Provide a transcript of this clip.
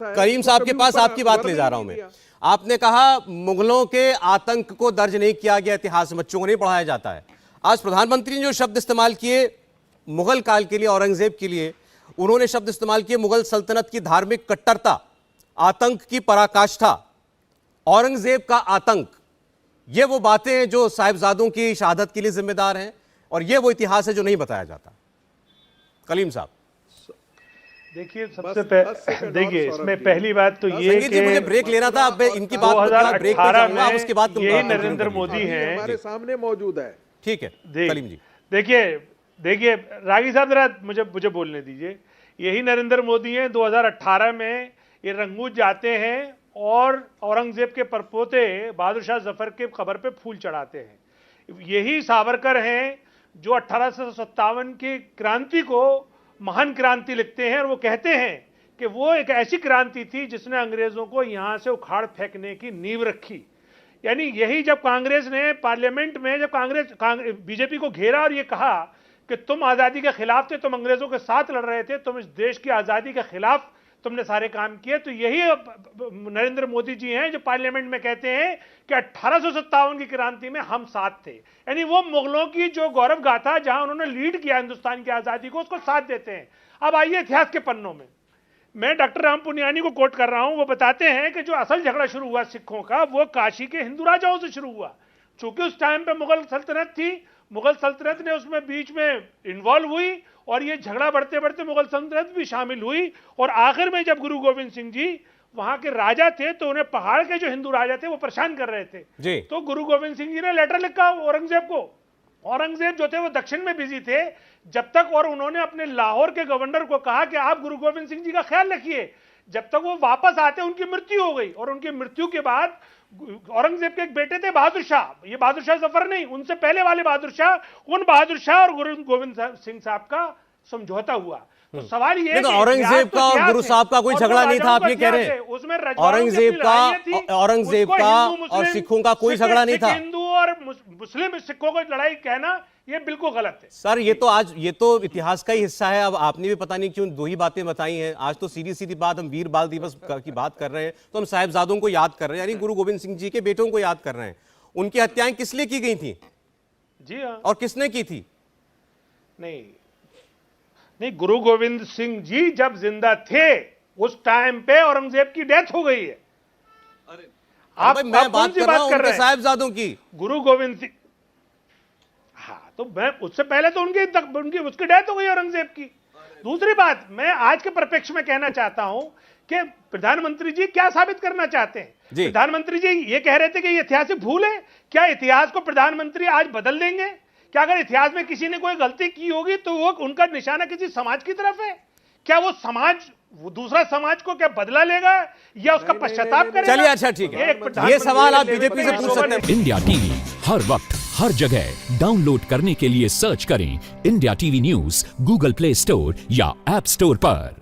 करीम साहब के पास आपकी बात ले जा रहा हूं मैं। आपने कहा मुगलों के आतंक को दर्ज नहीं किया गया इतिहास में, बच्चों को नहीं पढ़ाया जाता है। आज प्रधानमंत्री ने जो शब्द इस्तेमाल किए मुगल काल के लिए, औरंगजेब के लिए, उन्होंने शब्द इस्तेमाल किए मुगल सल्तनत की धार्मिक कट्टरता, आतंक की पराकाष्ठा, औरंगजेब का आतंक। ये वो बातें हैं जो साहिबजादों की शहादत के लिए जिम्मेदार हैं, और ये वो इतिहास है जो नहीं बताया जाता। कलीम साहब देखिए, सबसे देखिए इसमें पहली बात तो ये है कि मुझे ब्रेक लेना था। अब इनकी बात 2018 में उसके बाद यही नरेंद्र मोदी हैं, हमारे सामने मौजूद है। ठीक है कलीम जी। देखिए रागी साहब जरा मुझे बोलने दीजिए। यही नरेंद्र मोदी हैं 2018 में ये रंगून जाते हैं और औरंगजेब के परपोते बहादुर शाह जफर के कब्र पे फूल चढ़ाते हैं। यही सावरकर हैं जो 1857 की क्रांति को महान क्रांति लिखते हैं और वो कहते हैं कि वो एक ऐसी क्रांति थी जिसने अंग्रेजों को यहां से उखाड़ फेंकने की नींव रखी। यानी यही जब कांग्रेस ने पार्लियामेंट में जब कांग्रेस बीजेपी को घेरा और ये कहा कि तुम आज़ादी के खिलाफ थे, तुम अंग्रेजों के साथ लड़ रहे थे, तुम इस देश की आज़ादी के खिलाफ तुमने सारे काम किए, तो यही नरेंद्र मोदी जी हैं जो पार्लियामेंट में कहते हैं कि 1857 की क्रांति में हम साथ थे। यानी वो मुगलों की जो गौरव गाथा जहां उन्होंने लीड किया हिंदुस्तान की आज़ादी को, उसको साथ देते हैं। अब आइए इतिहास के पन्नों में, मैं डॉक्टर राम पुनियानी को कोट कर रहा हूं। वो बताते हैं कि जो असल झगड़ा शुरू हुआ सिखों का, वो काशी के हिंदू राजाओं से शुरू हुआ। चूंकि उस टाइम पे मुगल सल्तनत थी, मुगल सल्तनत ने उसमें बीच में इन्वॉल्व हुई और ये झगड़ा बढ़ते बढ़ते मुगल सल्तनत भी शामिल हुई। और आखिर में जब गुरु गोविंद सिंह जी वहां के राजा थे तो उन्हें पहाड़ के जो हिंदू राजा थे वो परेशान कर रहे थे। तो गुरु गोविंद सिंह जी ने लेटर लिखा औरंगजेब को। औरंगजेब जो थे वो दक्षिण में बिजी थे जब तक, और उन्होंने अपने लाहौर के गवर्नर को कहा कि आप गुरु गोविंद सिंह जी का ख्याल रखिए। जब तक वो वापस आते उनकी मृत्यु हो गई, और उनकी मृत्यु के बाद औरंगजेब के एक बेटे थे बहादुर शाह, ये बहादुर शाह जफर नहीं, उनसे पहले वाले बहादुर शाह, उन बहादुर शाह और गुरु गोविंद सिंह साहब का समझौता हुआ। तो सवाल ये है कि औरंगजेब का और गुरु साहब का कोई झगड़ा नहीं था, आप ये कह रहे हैं? औरंगजेब का और सिखों का कोई झगड़ा नहीं था। हिंदू और मुस्लिम सिखों को लड़ाई कहना ये बिल्कुल गलत है सर। ये तो इतिहास का ही हिस्सा है। अब आपने भी पता नहीं क्यों दो ही बातें बताई हैं। आज तो सीधी सीधी बात, हम वीर बाल दिवस की बात कर रहे हैं तो हम साहिबजादों को याद कर रहे हैं, यानी गुरु गोविंद सिंह जी के बेटों को याद कर रहे हैं। उनकी हत्याएं किस लिए की गई थी? जी हाँ। और किसने की थी? नहीं, गुरु गोविंद सिंह जी जब जिंदा थे उस टाइम पे औरंगजेब की डेथ हो गई है। मैं बात कर रहा हूं साहिबजादों की। गुरु गोविंद सिंह, हाँ, तो मैं उससे पहले तो उनकी उसकी डेथ हो गई औरंगजेब की। दूसरी बात, मैं आज के परिप्रेक्ष्य में कहना चाहता हूं कि प्रधानमंत्री जी क्या साबित करना चाहते हैं। प्रधानमंत्री जी ये कह रहे थे कि ये ऐतिहासिक भूल है। क्या इतिहास को प्रधानमंत्री आज बदल देंगे? क्या अगर इतिहास में किसी ने कोई गलती की होगी तो वो उनका निशाना किसी समाज की तरफ है? क्या वो समाज दूसरा समाज को क्या बदला लेगा या उसका पश्चाताप करेगा? चलिए अच्छा ठीक है, ये सवाल आप बीजेपी से पूछ सकते हैं। इंडिया टीवी हर वक्त हर जगह डाउनलोड करने के लिए सर्च करें India TV news Google play store या ऐप स्टोर पर।